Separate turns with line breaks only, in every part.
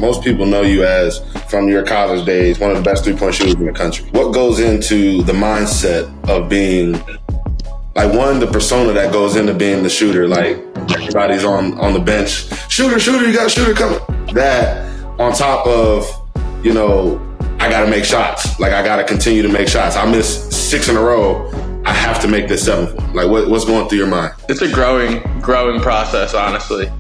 most people know you as, from your college days, one of the best three-point shooters in the country. What goes into the mindset of being, like, one, the persona that goes into being the shooter, like everybody's on the bench, shooter, you got a shooter coming. That on top of, you know, I got to make shots. Like, I got to continue to make shots. I missed 6 in a row. I have to make this 7th one. Like, what's going through your mind?
It's a growing process, honestly.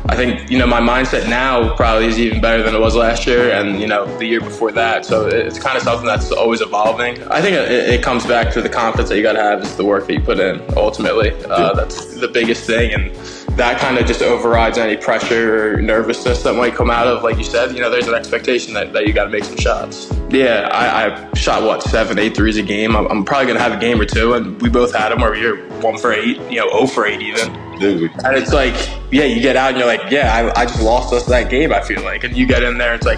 I think, you know, my mindset now probably is even better than it was last year and, you know, the year before that. So it's kind of something that's always evolving. I think it comes back to the confidence that you got to have is the work that you put in, ultimately. That's the biggest thing. And that kind of just overrides any pressure or nervousness that might come out of, like you said, you know, there's an expectation that you got to make some shots. Yeah, I shot, 7, 8 threes a game. I'm probably going to have a game or two, and we both had them where we were 1 for 8, you know, 0 for 8 even.
Dude.
And it's like, yeah, you get out and you're like, yeah, I just lost us that game, I feel like. And you get in there, it's like,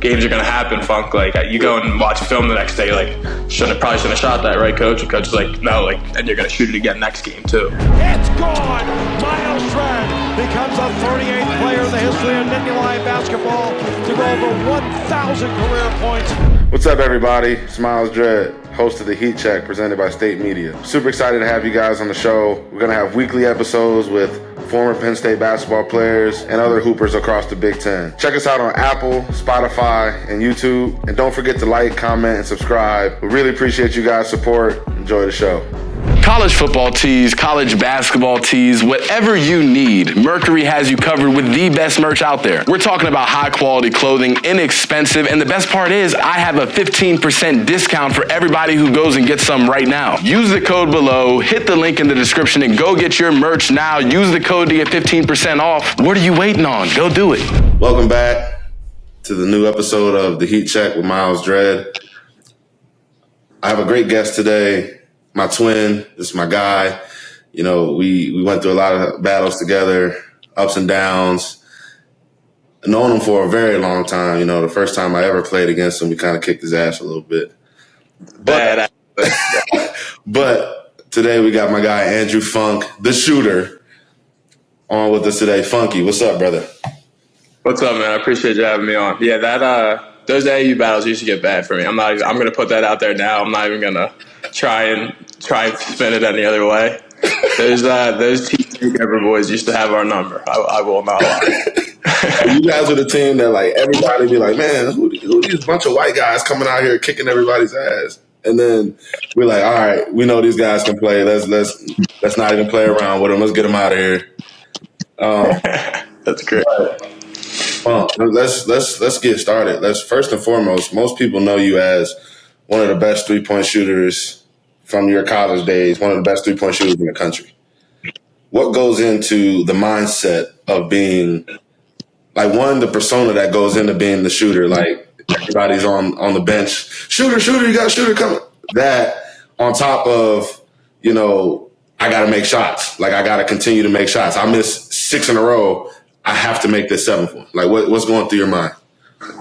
games are going to happen, Funk. Like, you go and watch film the next day, like, probably shouldn't have shot that, right, Coach? And Coach is like, no, like, and you're going to shoot it again next game, too.
It's gone! Myles Dread becomes the 38th player in the history of Nittany basketball to go over 1,000 career points.
What's up, everybody? It's Myles Dread, host of the Heat Check, presented by State Media. Super excited to have you guys on the show. We're going to have weekly episodes with former Penn State basketball players and other hoopers across the Big Ten. Check us out on Apple, Spotify, and YouTube. And don't forget to like, comment, and subscribe. We really appreciate you guys' support. Enjoy the show.
College football tees, college basketball tees, whatever you need, Mercury has you covered with the best merch out there. We're talking about high quality clothing, inexpensive, and the best part is I have a 15% discount for everybody who goes and gets some right now. Use the code below, hit the link in the description, and go get your merch now. Use the code to get 15% off. What are you waiting on? Go do it.
Welcome back to the new episode of the Heat Check with Myles Dread. I have a great guest today. My twin, this is my guy. You know, we went through a lot of battles together, ups and downs. I've known him for a very long time. You know, the first time I ever played against him, we kind of kicked his ass a little bit. But today we got my guy, Andrew Funk, the shooter, on with us today. Funky, what's up, brother?
What's up, man? I appreciate you having me on. Yeah, those AU battles used to get bad for me. I'm going to put that out there now. I'm not even going to try and spin it any other way. Those T-Cover boys used to have our number. I will not lie.
You guys were the team that, like, everybody be like, man, who these bunch of white guys coming out here kicking everybody's ass? And then we're like, all right, we know these guys can play. Let's not even play around with them. Let's get them out of here.
That's great.
Well, let's get started. First and foremost, most people know you as one of the best three-point shooters from your college days, one of the best three-point shooters in the country. What goes into the mindset of being, like, one, the persona that goes into being the shooter, like everybody's on the bench, shooter, you got a shooter coming. That on top of, you know, I got to make shots. Like, I got to continue to make shots. I missed 6 in a row. I have to make this 7th one. Like, what's going through your mind?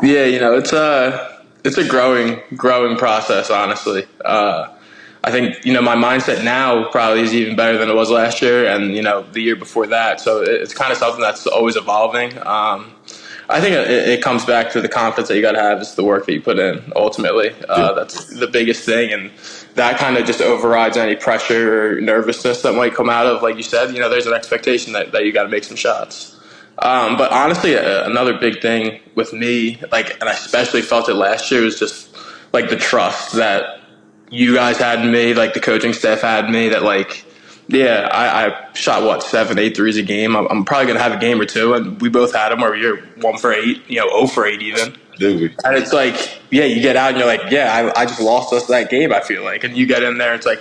Yeah, you know, it's a growing process, honestly. I think, you know, my mindset now probably is even better than it was last year and, you know, the year before that. So it's kind of something that's always evolving. I think it comes back to the confidence that you got to have is the work that you put in, ultimately. That's the biggest thing. And that kind of just overrides any pressure or nervousness that might come out of, like you said, you know, there's an expectation that you got to make some shots. But honestly, another big thing with me, like, and I especially felt it last year, was just like the trust that you guys had in me, like the coaching staff had in me, that, like, yeah, I shot 7, 8 threes a game. I'm probably going to have a game or two, and we both had them where we were 1 for 8, you know, 0 for 8 even.
Dude.
And it's like, yeah, you get out and you're like, yeah, I just lost us that game, I feel like. And you get in there, it's like,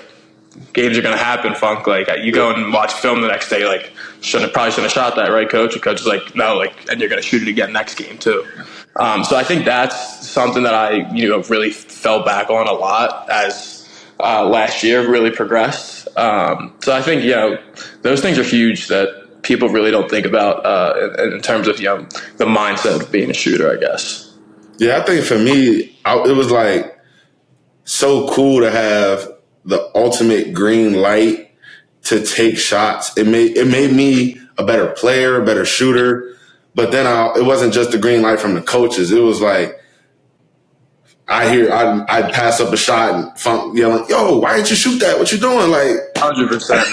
games are going to happen, Funk. Like, you go and watch film the next day, like, probably shouldn't have shot that, right, Coach? And Coach is like, no, like, and you're going to shoot it again next game too. So I think that's something that I, you know, really fell back on a lot as last year really progressed. So I think, you know, those things are huge that people really don't think about in terms of, you know, the mindset of being a shooter, I guess.
Yeah, I think for me, it was like so cool to have the ultimate green light to take shots. It made me a better player, a better shooter. But then it wasn't just the green light from the coaches. It was like, I'd pass up a shot and Funk yelling, "Yo, why didn't you shoot that? What you doing?" Like,
100%.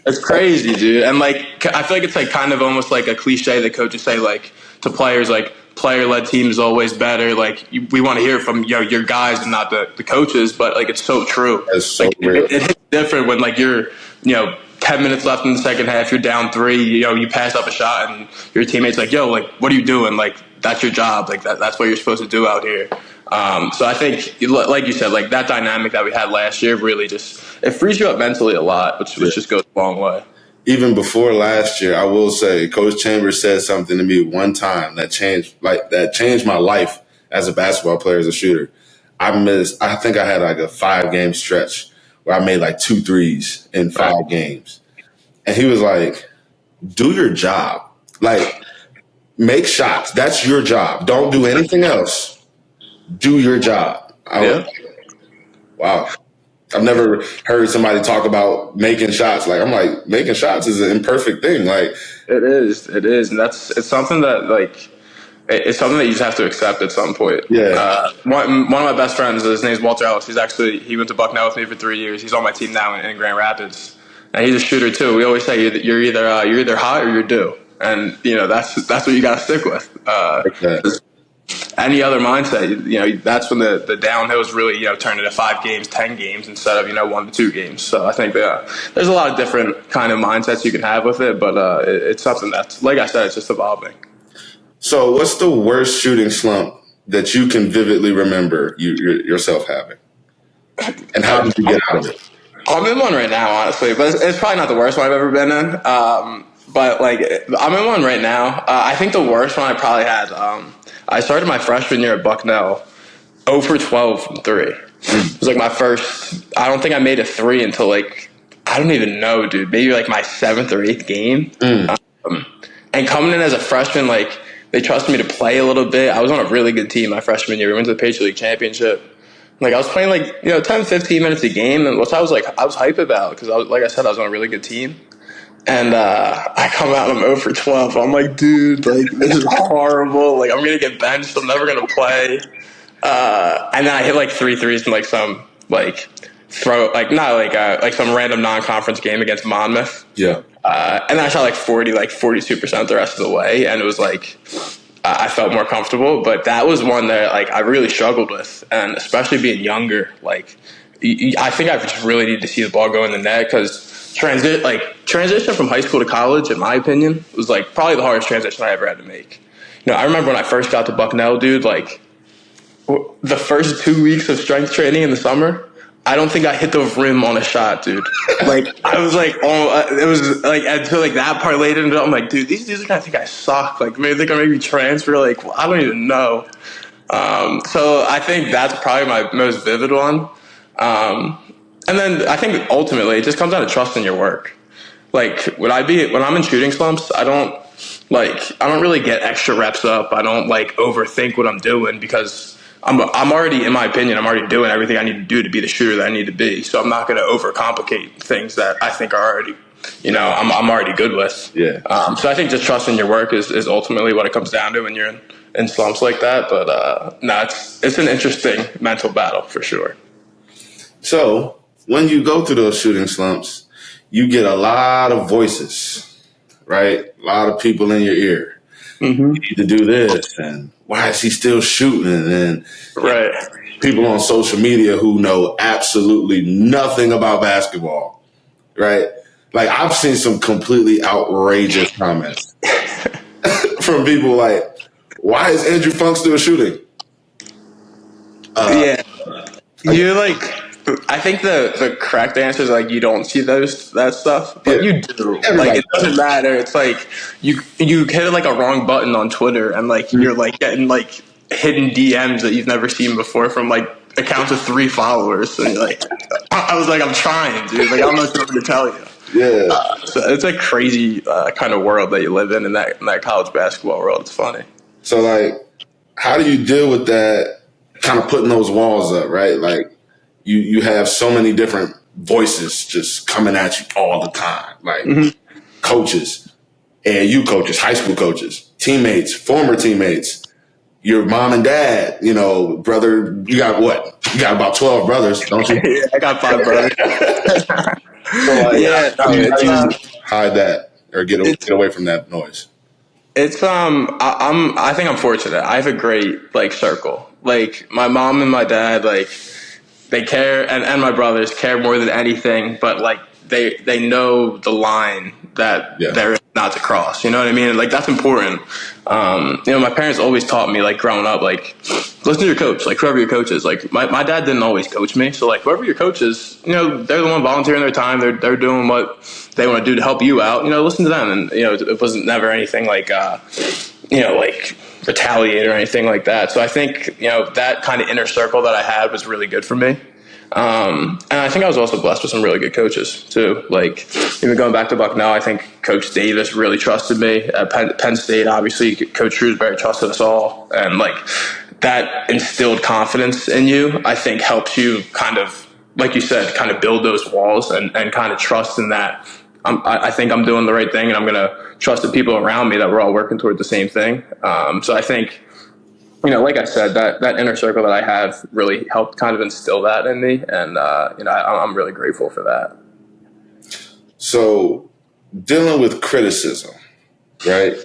It's crazy, dude. And like, I feel like it's like kind of almost like a cliche that coaches say like to players, like player-led team is always better. Like we want to hear from your guys and not the coaches, but like it's so true.
it's so
like,
real.
It hits different when like you're 10 minutes left in the second half, you're down 3, you pass up a shot and your teammate's like, yo, like, what are you doing? Like, that's your job. Like, that's what you're supposed to do out here. So I think, like you said, like that dynamic that we had last year really it frees you up mentally a lot, which just goes a long way.
Even before last year, I will say Coach Chambers said something to me one time that changed my life as a basketball player, as a shooter. I think I had like a 5-game stretch where I made like 2 threes in 5 games. And he was like, do your job. Like, make shots. That's your job. Don't do anything else. Do your job. Wow. I've never heard somebody talk about making shots. Like, I'm like, making shots is an imperfect thing. Like,
it is. And it's something that like, it's something that you just have to accept at some point.
Yeah.
One of my best friends, his name's Walter Ellis. He went to Bucknell with me for 3 years. He's on my team now in Grand Rapids, and he's a shooter too. We always say you're either hot or you're due, and that's what you got to stick with. Any other mindset, that's when the downhills really turn into 5 games, 10 games instead of 1 to 2 games. So I think there's a lot of different kind of mindsets you can have with it, but it's something that's, like I said, it's just evolving.
So what's the worst shooting slump that you can vividly remember yourself having? And how did you get out of it?
I'm in one right now, honestly, but it's probably not the worst one I've ever been in. But like, I'm in one right now. I think the worst one I probably had, I started my freshman year at Bucknell, 0 for 12 from 3. It was like my first, I don't think I made a 3 until like, I don't even know, dude, maybe like my 7th or 8th game. And coming in as a freshman, like, they trusted me to play a little bit. I was on a really good team my freshman year. We went to the Patriot League Championship. Like, I was playing like 10, 15 minutes a game, and which I was hype about because like I said, I was on a really good team. And I come out and I'm 0 for 12. I'm like, dude, like this is horrible. Like, I'm gonna get benched. I'm never gonna play. And then I hit like 3 threes in like some like throw like some random non-conference game against Monmouth.
Yeah.
And then I shot like 42% the rest of the way, and it was like I felt more comfortable. But that was one that like I really struggled with, and especially being younger, like I think I just really need to see the ball go in the net because transition from high school to college, in my opinion, was like probably the hardest transition I ever had to make. I remember when I first got to Bucknell, dude, like the first 2 weeks of strength training in the summer, I don't think I hit the rim on a shot, dude. Like, I was like, it was like, until like that part later, and I'm like, dude, these dudes are gonna think I suck. Like, maybe they're gonna make me transfer. Like, well, I don't even know. So I think that's probably my most vivid one. And then I think ultimately it just comes down to trusting your work. Like, when I'm in shooting slumps, I don't really get extra reps up. I don't like overthink what I'm doing because I'm already, in my opinion, I'm already doing everything I need to do to be the shooter that I need to be. So I'm not going to overcomplicate things that I think are already, I'm already good with.
Yeah.
So I think just trusting your work is ultimately what it comes down to when you're in slumps like that. But it's an interesting mental battle for sure.
So when you go through those shooting slumps, you get a lot of voices, right? A lot of people in your ear. Mm-hmm. You need to do this, and why is he still shooting? And
right.
People on social media who know absolutely nothing about basketball, right? Like, I've seen some completely outrageous comments from people like, why is Andrew Funk still shooting?
Yeah. You're like, I think the correct answer is like you don't see that stuff, but you do. Like, it doesn't matter. It's like you hit like a wrong button on Twitter, and like you're like getting like hidden DMs that you've never seen before from like accounts with 3 followers. And like, I was like, I'm trying, dude. Like, I don't know what to tell you.
Yeah.
So it's a crazy kind of world that you live in that college basketball world. It's funny.
So like, how do you deal with that? Kind of putting those walls up, right? Like, you have so many different voices just coming at you all the time, like coaches, AAU coaches, high school coaches, teammates, former teammates, your mom and dad, brother. You got what? You got about 12 brothers, don't you?
Yeah, I got 5 brothers.
You hide that or get away from that noise.
It's I think I'm fortunate. I have a great circle. Like my mom and my dad, they care, and my brothers care more than anything. But they know the line that they're not to cross. You know what I mean? And that's important. My parents always taught me growing up, listen to your coach, whoever your coach is. My dad didn't always coach me, so whoever your coach is, they're the one volunteering their time. They're doing what they want to do to help you out. Listen to them, and it wasn't never anything retaliate or anything like that. So I think that kind of inner circle that I had was really good for me. And I think I was also blessed with some really good coaches too. Even going back to Bucknell, I think Coach Davis really trusted me. At Penn State, obviously, Coach Shrewsbury trusted us all, and that instilled confidence in you. I think helps you kind of, like you said, kind of build those walls and kind of trust in that. I think I'm doing the right thing, and I'm going to trust the people around me that we're all working toward the same thing. So I think, like I said, that inner circle that I have really helped kind of instill that in me. And, I'm really grateful for that.
So dealing with criticism, right?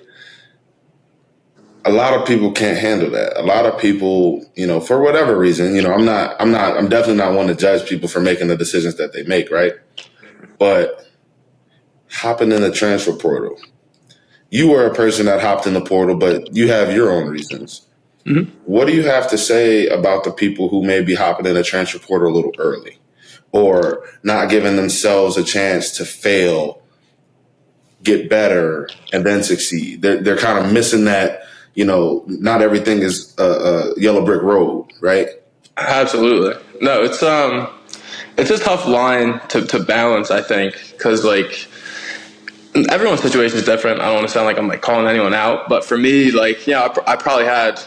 A lot of people can't handle that. A lot of people, for whatever reason, I'm definitely not one to judge people for making the decisions that they make, right? But hopping in the transfer portal, you were a person that hopped in the portal, but you have your own reasons. Mm-hmm. What do you have to say about the people who may be hopping in the transfer portal a little early or not giving themselves a chance to fail, get better, and then succeed? They're kind of missing that, not everything is a yellow brick road, right?
Absolutely. No, it's a tough line to balance, I think, because everyone's situation is different. I don't want to sound like I'm calling anyone out, but for me, I probably had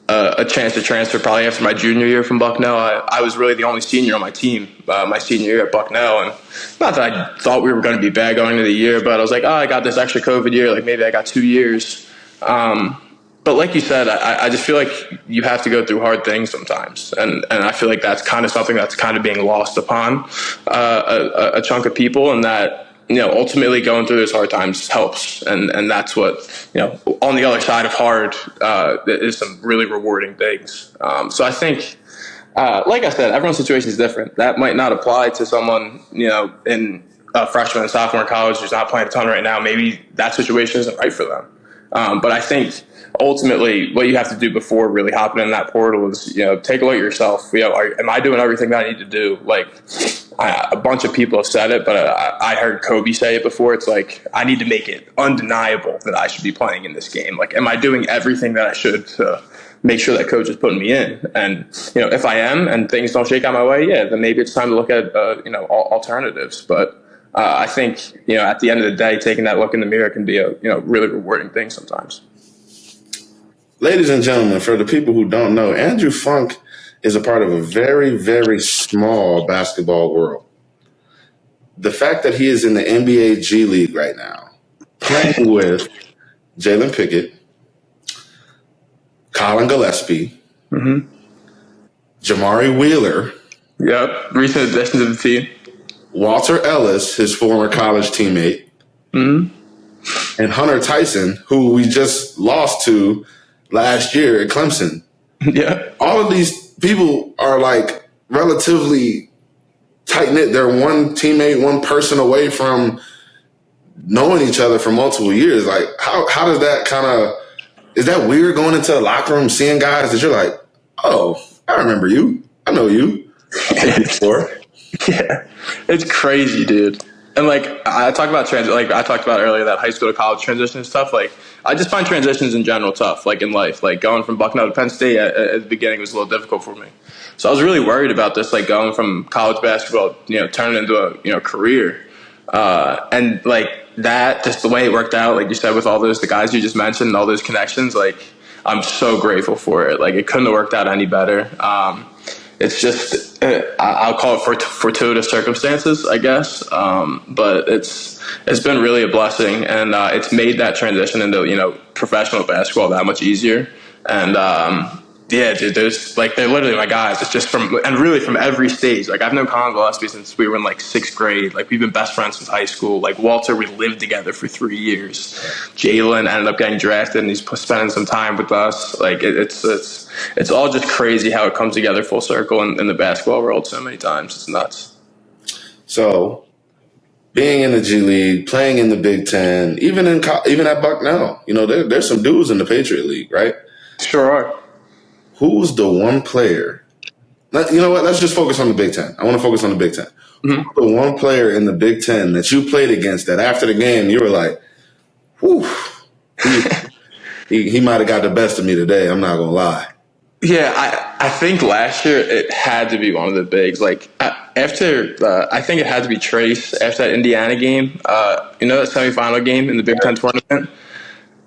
a chance to transfer probably after my junior year from Bucknell. I was really the only senior on my team my senior year at Bucknell, and not that I thought we were going to be bad going into the year, but I was I got this extra COVID year, maybe I got 2 years. But like you said, I just feel like you have to go through hard things sometimes, and I feel like that's kind of something that's kind of being lost upon a chunk of people, and that ultimately going through those hard times helps, and that's what on the other side of hard is some really rewarding things. So I think, like I said, everyone's situation is different. That might not apply to someone in a freshman and sophomore in college who's not playing a ton right now. Maybe that situation isn't right for them. But I think ultimately what you have to do before really hopping in that portal is, take a look at yourself. Am I doing everything that I need to do? A bunch of people have said it, but I heard Kobe say it before. It's I need to make it undeniable that I should be playing in this game. Am I doing everything that I should to make sure that coach is putting me in? And, if I am and things don't shake out my way, then maybe it's time to look at, alternatives. But I think, at the end of the day, taking that look in the mirror can be a, really rewarding thing sometimes.
Ladies and gentlemen, for the people who don't know, Andrew Funk is a part of a very, very small basketball world. The fact that he is in the NBA G League right now, playing with Jalen Pickett, Colin Gillespie, mm-hmm. Jamari Wheeler.
Yep, recent addition to the team.
Walter Ellis, his former college teammate, mm-hmm. and Hunter Tyson, who we just lost to last year at Clemson.
Yeah.
All of these people are relatively tight-knit. They're one teammate, one person away from knowing each other for multiple years. How does that kind of – is that weird going into a locker room, seeing guys that you're oh, I remember you. I know you.
Yeah, it's crazy, dude. And I talked about I talked about earlier, that high school to college transition and stuff. I just find transitions in general tough, in life. Going from Bucknell to Penn State at the beginning was a little difficult for me. So I was really worried about this, going from college basketball, turning into a career. And that, just the way it worked out, like you said, with the guys you just mentioned, all those connections, I'm so grateful for it. It couldn't have worked out any better. It's I'll call it fortuitous circumstances, I guess. But it's been really a blessing, and it's made that transition into professional basketball that much easier. And yeah, dude, they're literally my guys. It's just from every stage. Like, I've known Colin Gillespie since we were in like 6th grade. Like, we've been best friends since high school. Like, Walter, we lived together for 3 years. Jalen ended up getting drafted, and he's spending some time with us. Like, it's all just crazy how it comes together full circle in the basketball world so many times. It's nuts.
So, being in the G League, playing in the Big Ten, even at Bucknell, there's some dudes in the Patriot League, right?
Sure are.
Who's the one player? You know what? Let's just focus on the Big Ten. I want to focus on the Big Ten. Mm-hmm. Who's the one player in the Big Ten that you played against that after the game you were like, whew, he might have got the best of me today. I'm not going to lie.
Yeah, I think last year it had to be one of the bigs. Like, after I think it had to be Trace after that Indiana game. That semifinal game in the Big Ten tournament.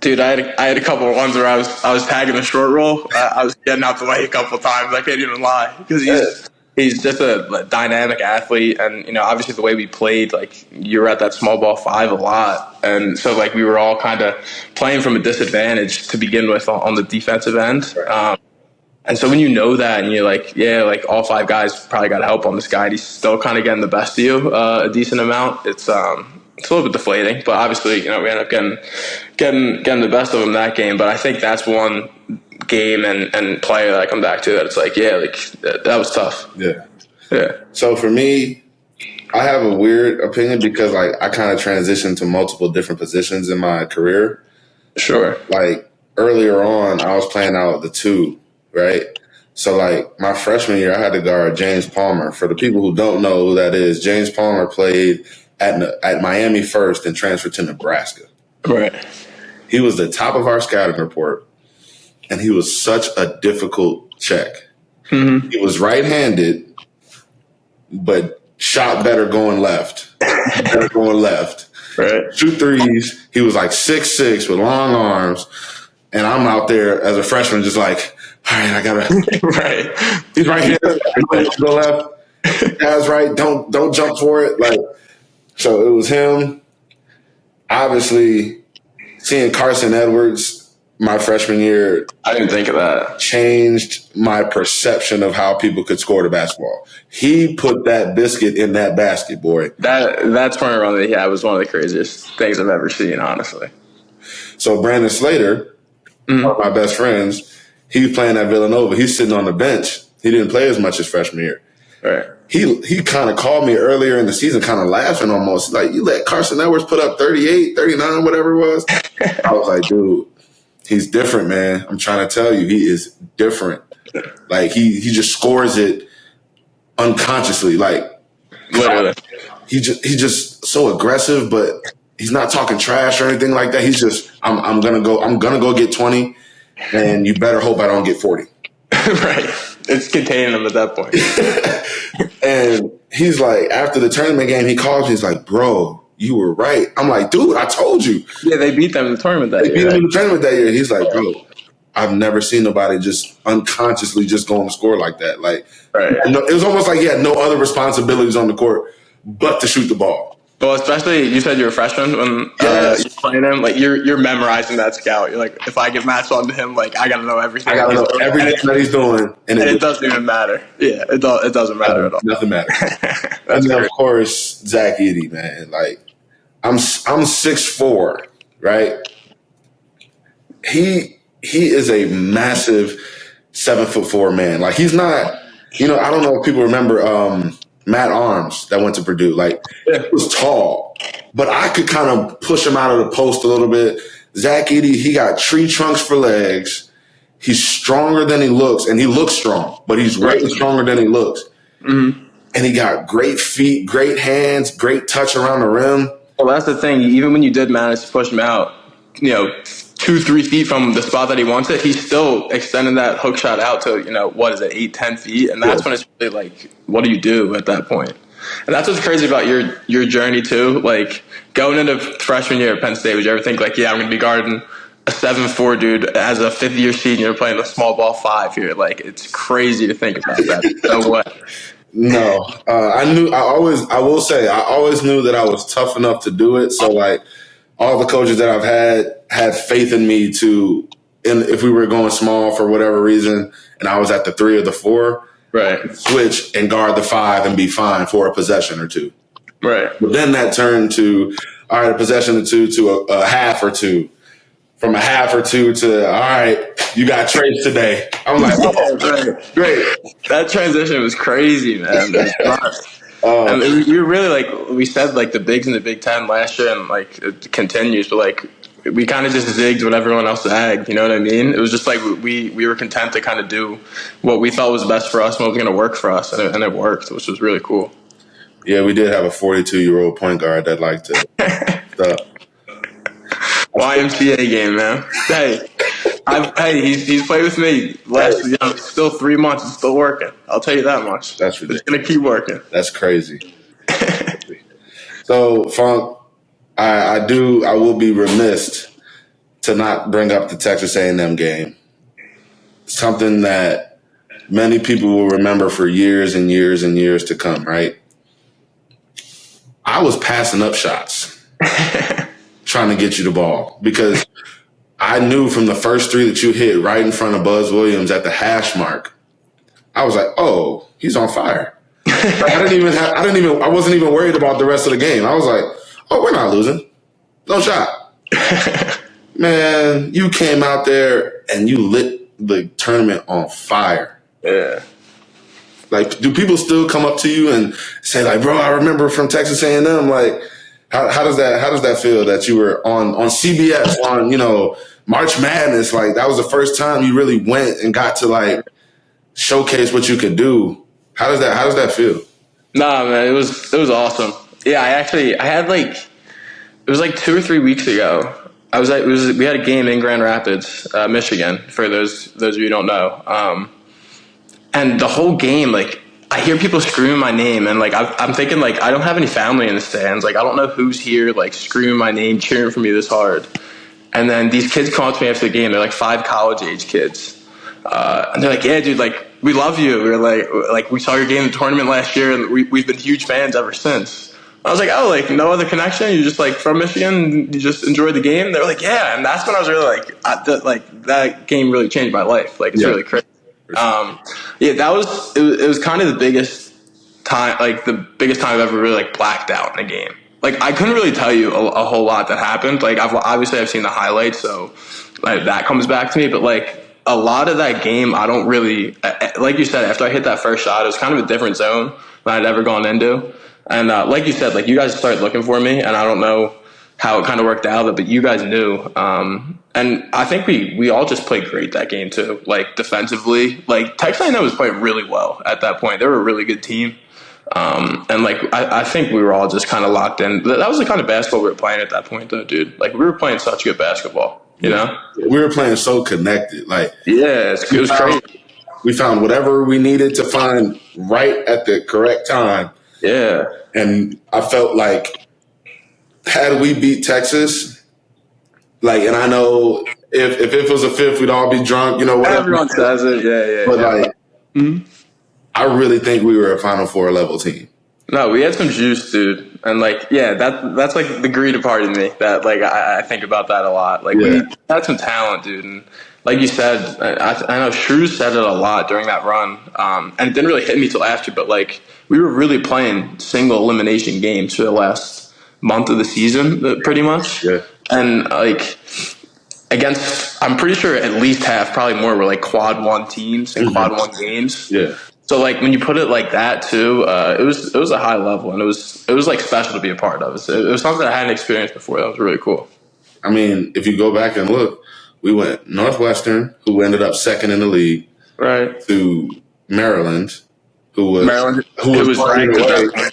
Dude, I had a couple of ones where I was tagging the short roll. I was getting out the way a couple of times. I can't even lie, because he's just a dynamic athlete, and obviously the way we played, like, you were at that small ball 5 a lot, and so like we were all kind of playing from a disadvantage to begin with on the defensive end. And so when you know that, and you're like, yeah, like all 5 guys probably got help on this guy, and he's still kind of getting the best of you a decent amount. It's a little bit deflating, but obviously, we end up getting the best of him that game. But I think that's one game and player that I come back to that it's like, yeah, like that was tough.
Yeah.
Yeah.
So for me, I have a weird opinion because like I kind of transitioned to multiple different positions in my career.
Sure.
Like earlier on, I was playing out the 2, right? So like my freshman year, I had to guard James Palmer. For the people who don't know who that is, James Palmer played at Miami first and transferred to Nebraska.
Right.
He was the top of our scouting report, and he was such a difficult check. Mm-hmm. He was right-handed, but shot better going left.
Right.
Shoot threes. He was like 6'6" with long arms, and I'm out there as a freshman just like, all right, I gotta.
Right.
He's right here. Go left. Guys, right. Don't jump for it. Like. So it was him. Obviously, seeing Carson Edwards my freshman year.
I didn't think of that.
Changed my perception of how people could score the basketball. He put that biscuit in that basket, boy.
That turnaround that he had was one of the craziest things I've ever seen, honestly.
So Brandon Slater, one of my best friends, he was playing at Villanova. He's sitting on the bench. He didn't play as much his freshman year.
Right.
He kind of called me earlier in the season, kind of laughing almost. Like, you let Carson Edwards put up 38, 39, whatever it was. I was like, dude, he's different, man. I'm trying to tell you, he is different. Like, he just scores it unconsciously. Like,
literally.
He's just so aggressive, but he's not talking trash or anything like that. He's just, I'm gonna go get 20, and you better hope I don't get 40.
Right. It's containing him at that point.
And he's like, after the tournament game, he calls me. He's like, bro, you were right. I'm like, dude, I told you.
Yeah, they beat them in the tournament that year.
They beat them in the tournament that year. He's like, bro, I've never seen nobody just unconsciously just go and score like that. Like,
right.
It was almost like he had no other responsibilities on the court but to shoot the ball.
Well, especially you said you're a freshman when you're playing him. Like you're memorizing that scout. You're like, if I get matched on to him, like I got to know everything.
I got to know everything that he's doing, and it
doesn't even matter. Yeah, it doesn't matter at all.
Nothing matters. And then of course Zach Edey, man. Like I'm 6'4", right? He is a massive 7'4" man. Like he's not. I don't know if people remember. Matt Arms that went to Purdue. Like, he was tall, but I could kind of push him out of the post a little bit. Zach Edey, he got tree trunks for legs. He's stronger than he looks, and he looks strong, but he's way stronger than he looks. Mm-hmm. And he got great feet, great hands, great touch around the rim.
Well, that's the thing. Even when you did manage to push him out, 2-3 feet from the spot that he wants it, he's still extending that hook shot out to, 8-10 feet. And that's when it's really like, what do you do at that point? And that's what's crazy about your journey too. Like going into freshman year at Penn State, would you ever think like, yeah, I'm going to be guarding a 7'4" dude as a 5th year senior playing the small ball 5 here? Like, it's crazy to think about that. No way.
No, I will say, I always knew that I was tough enough to do it. So like all the coaches that I've had faith in me if we were going small for whatever reason, and I was at the 3 or the 4,
Right.
switch and guard the 5 and be fine for a possession or two.
Right.
But then that turned to, all right, a possession or two to a half or two. From a half or two to, all right, you got trades today. I'm like, oh,
right. Great. That transition was crazy, man. I mean, we were really like, we said like the bigs in the Big Ten last year, and like it continues, but like we kind of just zigged what everyone else zagged. You know what I mean? It was just like we were content to kind of do what we thought was best for us and what was going to work for us, and it worked, which was really cool.
Yeah, we did have a 42-year-old point guard that liked to
YMCA game, man. Hey, he's played with me last still 3 months. It's still working. I'll tell you that much.
That's ridiculous.
It's gonna keep working.
That's crazy. So, Funk, I will be remiss to not bring up the Texas A&M game. Something that many people will remember for years and years and years to come, right? I was passing up shots trying to get you the ball because I knew from the first 3 that you hit right in front of Buzz Williams at the hash mark, I was like, oh, he's on fire. I wasn't even worried about the rest of the game. I was like, oh, we're not losing. No shot. Man, you came out there and you lit the tournament on fire.
Yeah.
Like, do people still come up to you and say, like, bro, I remember from Texas A&M, like, how does that feel that you were on CBS on, March Madness? Like, that was the first time you really went and got to, like, showcase what you could do. How does that feel?
Nah, man, it was awesome. Yeah, I had like, it was like 2 or 3 weeks ago. We had a game in Grand Rapids, Michigan, for those of you who don't know. And the whole game, like, I hear people screaming my name, and like I'm thinking, like, I don't have any family in the stands. Like, I don't know who's here, like, screaming my name, cheering for me this hard. And then these kids come up to me after the game. They're like 5 college-age kids, and they're like, "Yeah, dude, like, we love you. We were like we saw your game in the tournament last year, and we've been huge fans ever since." I was like, "Oh, like, no other connection? You just like from Michigan? You just enjoyed the game?" They're like, "Yeah," and that's when I was really like, that game really changed my life. Like, it's really crazy. It was kind of the biggest time I've ever really like blacked out in a game. Like, I couldn't really tell you a whole lot that happened. Like, I've seen the highlights, so like that comes back to me. But like a lot of that game, I don't really, like you said, after I hit that first shot, it was kind of a different zone than I'd ever gone into. And like you said, like, you guys started looking for me, and I don't know how it kind of worked out, but you guys knew. And I think we all just played great that game too. Like, defensively, like, Texas A&M was playing really well at that point. They were a really good team. And like, I think we were all just kind of locked in. That was the kind of basketball we were playing at that point though, dude. Like, we were playing such good basketball, you know?
We were playing so connected. Like,
yeah, it was crazy.
We found whatever we needed to find right at the correct time.
Yeah. And
I felt like, had we beat Texas, like, and I know if it was a fifth, we'd all be drunk, whatever.
Everyone says it, yeah.
But like, I really think we were a Final Four level team.
No, we had some juice, dude, and like, yeah, that's like the greedy part of me that like I think about that a lot. Like, we had some talent, dude, and like you said, I know Shrews said it a lot during that run, and it didn't really hit me till after, but like, we were really playing single elimination games for the last month of the season, pretty much.
Yeah.
And like, against, I'm pretty sure at least half, probably more, were like quad 1 teams and quad 1 games.
Yeah.
So like, when you put it like that too, it was a high level, and it was like special to be a part of. It was something I hadn't experienced before. That was really cool.
I mean, if you go back and look, we went Northwestern, who ended up second in the league,
right,
to Maryland, who was
ranked
away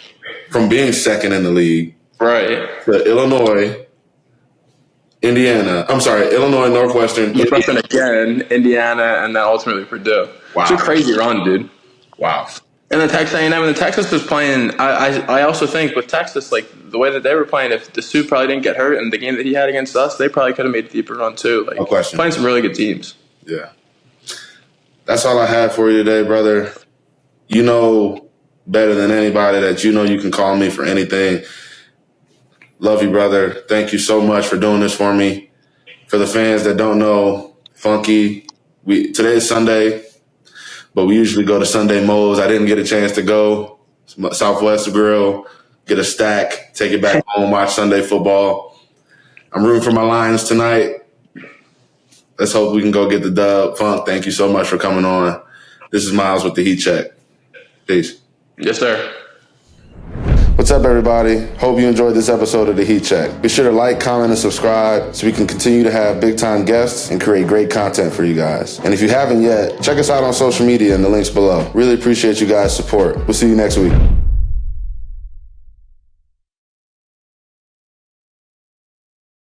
from being second in the league,
right,
to Illinois, Northwestern
again, Indiana, and then ultimately Purdue.
Wow.
It's a crazy run, dude.
Wow.
And the Texas A&M, and the Texas was playing. I also think with Texas, like, the way that they were playing, if the Sioux probably didn't get hurt in the game that he had against us, they probably could have made a deeper run too. Like,
no question.
Playing some really good teams.
Yeah. That's all I have for you today, brother. better than anybody that you know you can call me for anything. Love you, brother. Thank you so much for doing this for me. For the fans that don't know, Funky, today is Sunday, but we usually go to Sunday Mo's. I didn't get a chance to go. Southwest Grill, get a stack, take it back home, watch Sunday football. I'm rooting for my Lions tonight. Let's hope we can go get the dub. Funk, thank you so much for coming on. This is Myles with the Heat Check. Peace.
Yes, sir.
What's up, everybody? Hope you enjoyed this episode of The Heat Check. Be sure to like, comment, and subscribe so we can continue to have big-time guests and create great content for you guys. And if you haven't yet, check us out on social media in the links below. Really appreciate you guys' support. We'll see you next week.